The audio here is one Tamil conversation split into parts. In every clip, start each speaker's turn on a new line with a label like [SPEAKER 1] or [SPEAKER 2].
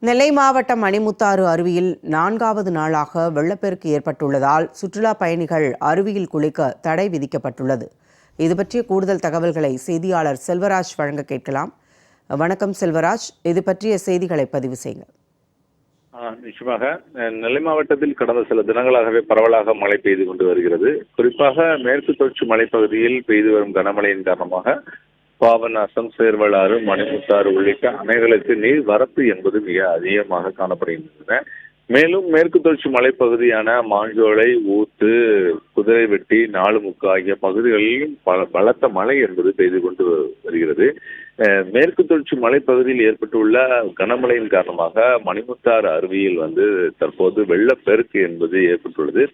[SPEAKER 1] நெல்லை மாவட்டம் மணிமுத்தாறு அருவியில் 4வது நாளாக வெள்ளப்பெருக்கு ஏற்பட்டுள்ளதால் சுற்றுலா பயணிகள் அருவியில் குளிக்க தடை விதிக்கப்பட்டுள்ளது. இது பற்றிய கூடுதல் தகவல்களை செய்தியாளர் செல்வராஜ் வழங்க கேட்கலாம். வணக்கம் செல்வராஜ், இது பற்றிய செய்திகளை பதிவு செய்யுங்க.
[SPEAKER 2] நிச்சயமாக நெல்லை மாவட்டத்தில் கடந்த சில தினங்களாகவே பரவலாக மழை பெய்து கொண்டு வருகிறது. குறிப்பாக மேற்கு தொடர்ச்சி மலைப்பகுதியில் பெய்து வரும் கனமழையின் காரணமாக பாபநாசம், சேர்வலாறு, மணிமுத்தாறு உள்ளிட்ட அணைகளுக்கு நீர் வரத்து என்பது மிக அதிகமாக காணப்படுகின்றன. மேலும் மேற்கு தொடர்ச்சி மலைப்பகுதியான மாஞ்சோலை, ஊத்து, குதிரைவெட்டி, நாலுமுக்கு ஆகிய பகுதிகளிலும் பலத்த மழை என்பது பெய்து கொண்டு வருகிறது. மேற்கு தொடர்ச்சி மலைப்பகுதியில் ஏற்பட்டுள்ள கனமழையின் காரணமாக மணிமுத்தாறு அருவியில் தற்போது வெள்ளப்பெருக்கு என்பது ஏற்பட்டுள்ளது.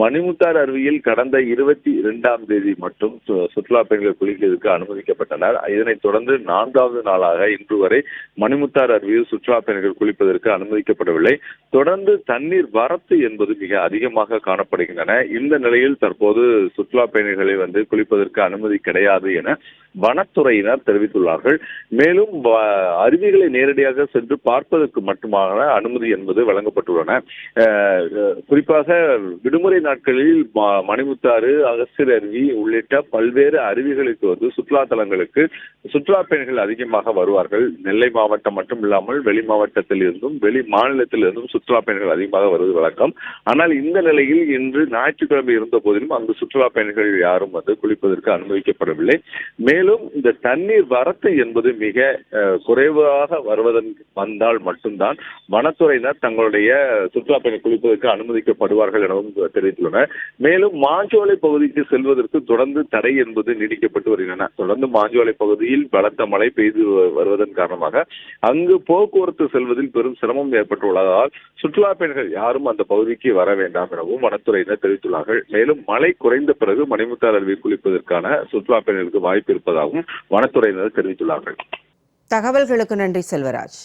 [SPEAKER 2] மணிமுத்தாறு அருவியில் கடந்த 22ஆம் தேதி மட்டும் சுற்றுலா பயணிகள் குளிக்கிறதுக்கு அனுமதிக்கப்பட்டனர். இதனைத் தொடர்ந்து 4வது நாளாக இன்று வரை மணிமுத்தாறு அருவியில் சுற்றுலா பயணிகள் குளிப்பதற்கு அனுமதிக்கப்படவில்லை. தொடர்ந்து தண்ணீர் வரத்து என்பது மிக அதிகமாக காணப்படுகின்றன. இந்த நிலையில் தற்போது சுற்றுலா பயணிகளை குளிப்பதற்கு அனுமதி கிடையாது என வனத்துறையினர் தெரிவித்துள்ளார்கள். மேலும் அருவிகளை நேரடியாக சென்று பார்ப்பதற்கு மட்டுமான அனுமதி என்பது வழங்கப்பட்டுள்ளன. குறிப்பாக விடுமுறை நாட்களில் மணிமுத்தாறு, அகஸ்தியர் அருவி உள்ளிட்ட பல்வேறு அருவிகளுக்கு சுற்றுலா தலங்களுக்கு சுற்றுலா பயணிகள் அதிகமாக வருவார்கள். நெல்லை மாவட்டம் மட்டும் இல்லாமல் வெளி மாவட்டத்தில் இருந்தும் வெளி மாநிலத்தில் இருந்தும் சுற்றுலா பயணிகள் அதிகமாக வருவது வழக்கம். ஆனால் இந்த நிலையில் இன்று ஞாயிற்றுக்கிழமை இருந்த போதிலும் அங்கு சுற்றுலா பயணிகள் யாரும் குளிப்பதற்கு அனுமதிக்கப்படவில்லை. மேலும் இந்த தண்ணீர் வரத்து என்பது மிக குறைவாக வந்தால் மட்டும்தான் வனத்துறையினர் தங்களுடைய சுற்றுலா பயணிகள் குளிப்பதற்கு அனுமதிக்கப்படுவார்கள் எனவும் தெரிவித்துள்ளனர். மேலும் மாஞ்சோலை பகுதிக்கு செல்வதற்கு தொடர்ந்து தடை என்பது நீடிக்கப்பட்டு வருகின்றன. தொடர்ந்து மாஞ்சோலை பகுதியில் பலத்த மழை பெய்து வருவதன் காரணமாக அங்கு போக்குவரத்து செல்வதில் பெரும் சிரமம் ஏற்பட்டுள்ளதால் சுற்றுலா பயணிகள் யாரும் அந்த பகுதிக்கு வர வேண்டாம் எனவும் வனத்துறையினர் தெரிவித்துள்ளார்கள். மேலும் மழை குறைந்த பிறகு மணிமுத்தாறு அருவியில் குளிப்பதற்கான சுற்றுலா பயணிகளுக்கு வாய்ப்பு இருப்பதாகவும் வனத்துறையினர் தெரிவித்துள்ளார்கள்.
[SPEAKER 1] தகவல்களுக்கு நன்றி செல்வராஜ்.